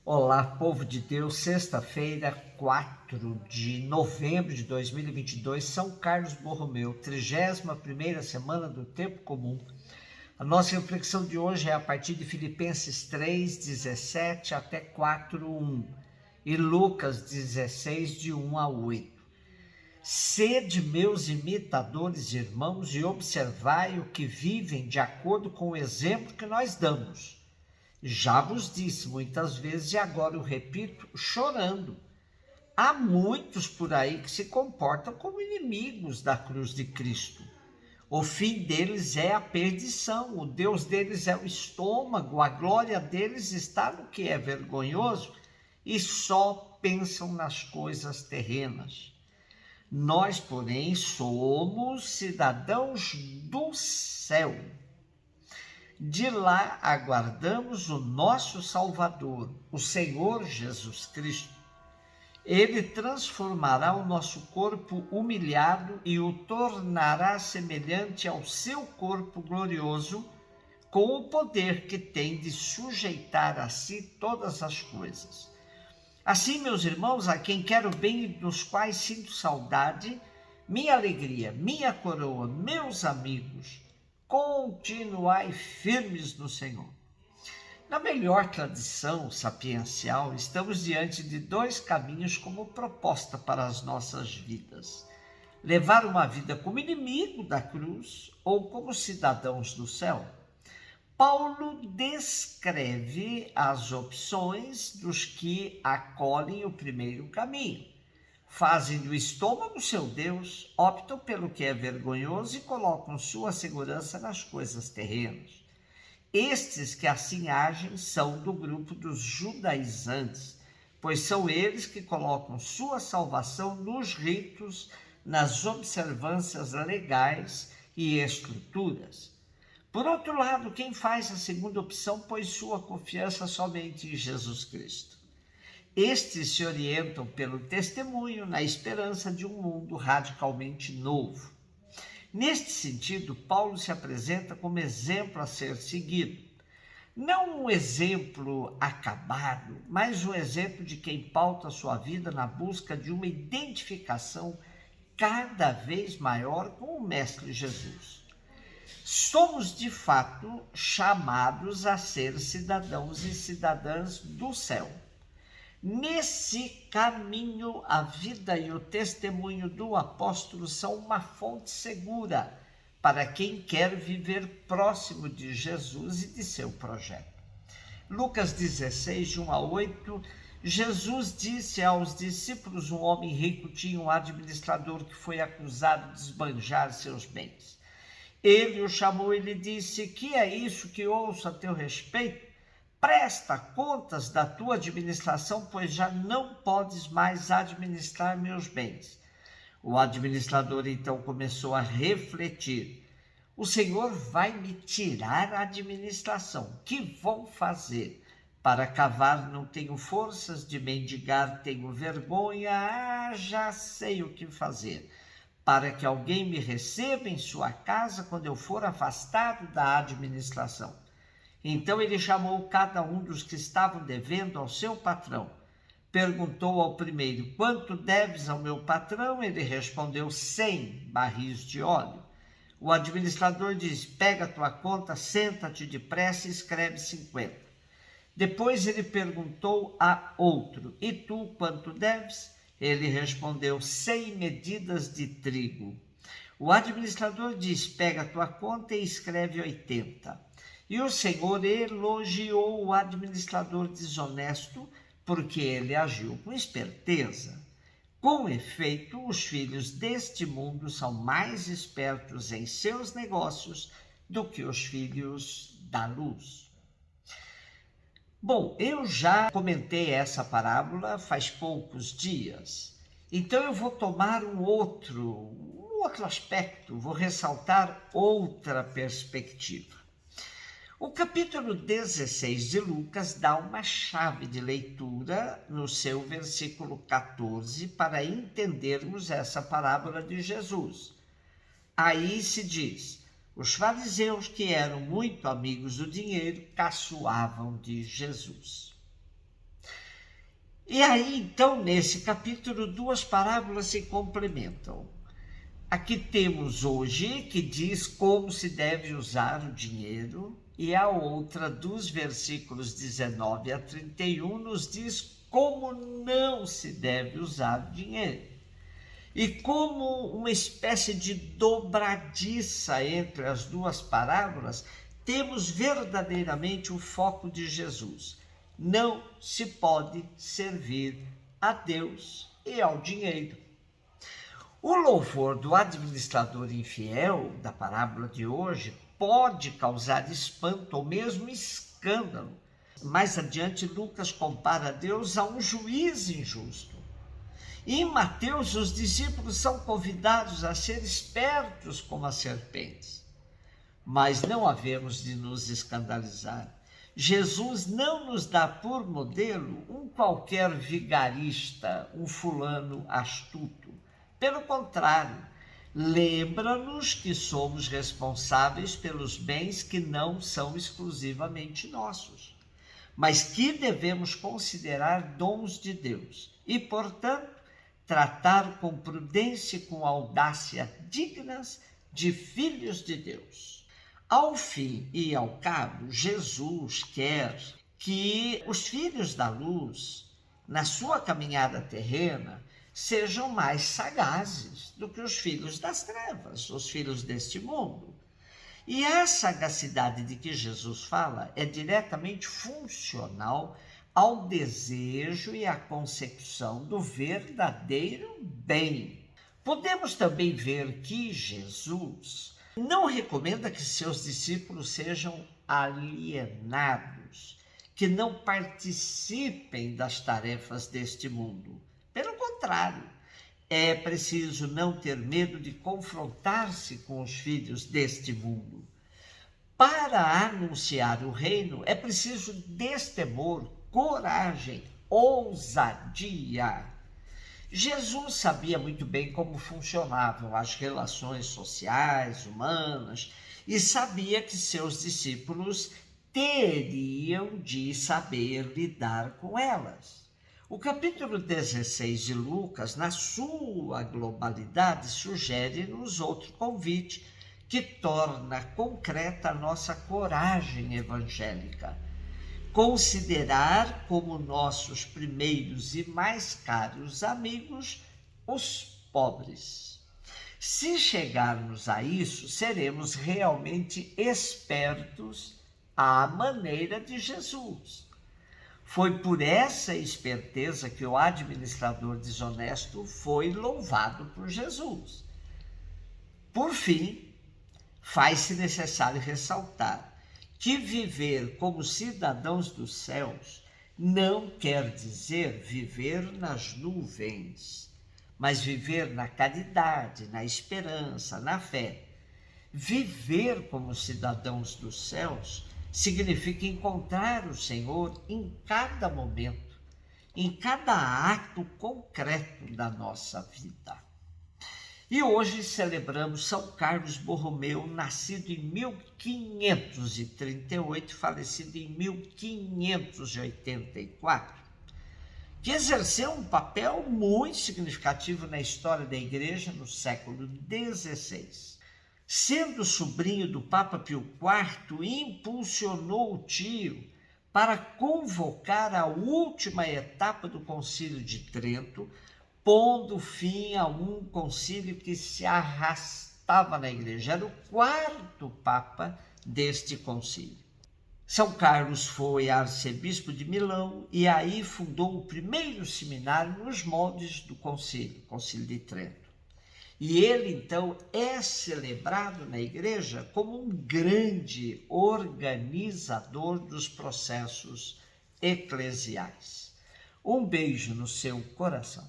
Olá, povo de Deus, sexta-feira, 4 de novembro de 2022, São Carlos Borromeu, 31ª semana do Tempo Comum. A nossa reflexão de hoje é a partir de Filipenses 3, 17 até 4, 1 e Lucas 16, de 1 a 8. Sede meus imitadores, irmãos, e observai o que vivem de acordo com o exemplo que nós damos. Já vos disse muitas vezes e agora eu repito, chorando. Há muitos por aí que se comportam como inimigos da cruz de Cristo. O fim deles é a perdição, o Deus deles é o estômago, a glória deles está no que é vergonhoso e só pensam nas coisas terrenas. Nós, porém, somos cidadãos do céu. De lá aguardamos o nosso Salvador, o Senhor Jesus Cristo. Ele transformará o nosso corpo humilhado e o tornará semelhante ao seu corpo glorioso, com o poder que tem de sujeitar a si todas as coisas. Assim, meus irmãos, a quem quero bem e dos quais sinto saudade, minha alegria, minha coroa, meus amigos, continuai firmes no Senhor. Na melhor tradição sapiencial, estamos diante de dois caminhos como proposta para as nossas vidas: levar uma vida como inimigo da cruz ou como cidadãos do céu. Paulo descreve as opções dos que acolhem o primeiro caminho. Fazem do estômago seu Deus, optam pelo que é vergonhoso e colocam sua segurança nas coisas terrenas. Estes que assim agem são do grupo dos judaizantes, pois são eles que colocam sua salvação nos ritos, nas observâncias legais e estruturas. Por outro lado, quem faz a segunda opção põe sua confiança somente em Jesus Cristo. Estes se orientam pelo testemunho na esperança de um mundo radicalmente novo. Neste sentido, Paulo se apresenta como exemplo a ser seguido. Não um exemplo acabado, mas um exemplo de quem pauta sua vida na busca de uma identificação cada vez maior com o Mestre Jesus. Somos, de fato, chamados a ser cidadãos e cidadãs do céu. Nesse caminho, a vida e o testemunho do apóstolo são uma fonte segura para quem quer viver próximo de Jesus e de seu projeto. Lucas 16, de 1 a 8, Jesus disse aos discípulos: um homem rico tinha um administrador que foi acusado de esbanjar seus bens. Ele o chamou e lhe disse: que é isso que ouço a teu respeito? Presta contas da tua administração, pois já não podes mais administrar meus bens. O administrador então começou a refletir: o Senhor vai me tirar a administração. Que vou fazer? Para cavar não tenho forças, de mendigar tenho vergonha. Já sei o que fazer. Para que alguém me receba em sua casa quando eu for afastado da administração. Então ele chamou cada um dos que estavam devendo ao seu patrão. Perguntou ao primeiro: quanto deves ao meu patrão? Ele respondeu: 100 barris de óleo. O administrador disse: pega a tua conta, senta-te depressa e escreve 50. Depois ele perguntou a outro: e tu quanto deves? Ele respondeu: 100 medidas de trigo. O administrador disse: pega a tua conta e escreve 80. E o Senhor elogiou o administrador desonesto, porque ele agiu com esperteza. Com efeito, os filhos deste mundo são mais espertos em seus negócios do que os filhos da luz. Bom, eu já comentei essa parábola faz poucos dias, então eu vou tomar um outro aspecto, vou ressaltar outra perspectiva. O capítulo 16 de Lucas dá uma chave de leitura no seu versículo 14 para entendermos essa parábola de Jesus. Aí se diz: os fariseus, que eram muito amigos do dinheiro, caçoavam de Jesus. E aí, então, nesse capítulo, duas parábolas se complementam. Aqui temos hoje que diz como se deve usar o dinheiro, e a outra, dos versículos 19 a 31, nos diz como não se deve usar o dinheiro. E como uma espécie de dobradiça entre as duas parábolas, temos verdadeiramente o foco de Jesus. Não se pode servir a Deus e ao dinheiro. O louvor do administrador infiel, da parábola de hoje, pode causar espanto ou mesmo escândalo. Mais adiante, Lucas compara Deus a um juiz injusto. E em Mateus, os discípulos são convidados a ser espertos como as serpentes. Mas não havemos de nos escandalizar. Jesus não nos dá por modelo um qualquer vigarista, um fulano astuto. Pelo contrário, lembra-nos que somos responsáveis pelos bens que não são exclusivamente nossos, mas que devemos considerar dons de Deus e, portanto, tratar com prudência e com audácia dignas de filhos de Deus. Ao fim e ao cabo, Jesus quer que os filhos da luz, na sua caminhada terrena, sejam mais sagazes do que os filhos das trevas, os filhos deste mundo. E a sagacidade de que Jesus fala é diretamente funcional ao desejo e à concepção do verdadeiro bem. Podemos também ver que Jesus não recomenda que seus discípulos sejam alienados, que não participem das tarefas deste mundo. Pelo contrário, é preciso não ter medo de confrontar-se com os filhos deste mundo. Para anunciar o reino, é preciso destemor, coragem, ousadia. Jesus sabia muito bem como funcionavam as relações sociais, humanas, e sabia que seus discípulos teriam de saber lidar com elas. O capítulo 16 de Lucas, na sua globalidade, sugere-nos outro convite que torna concreta a nossa coragem evangélica. Considerar como nossos primeiros e mais caros amigos os pobres. Se chegarmos a isso, seremos realmente espertos à maneira de Jesus. Foi por essa esperteza que o administrador desonesto foi louvado por Jesus. Por fim, faz-se necessário ressaltar que viver como cidadãos dos céus não quer dizer viver nas nuvens, mas viver na caridade, na esperança, na fé. Viver como cidadãos dos céus significa encontrar o Senhor em cada momento, em cada ato concreto da nossa vida. E hoje celebramos São Carlos Borromeu, nascido em 1538, falecido em 1584, que exerceu um papel muito significativo na história da Igreja no século XVI. Sendo sobrinho do Papa Pio IV, impulsionou o tio para convocar a última etapa do Concílio de Trento, pondo fim a um concílio que se arrastava na Igreja. Era o quarto Papa deste concílio. São Carlos foi arcebispo de Milão e aí fundou o primeiro seminário nos moldes do Concílio de Trento. E ele, então, é celebrado na Igreja como um grande organizador dos processos eclesiais. Um beijo no seu coração.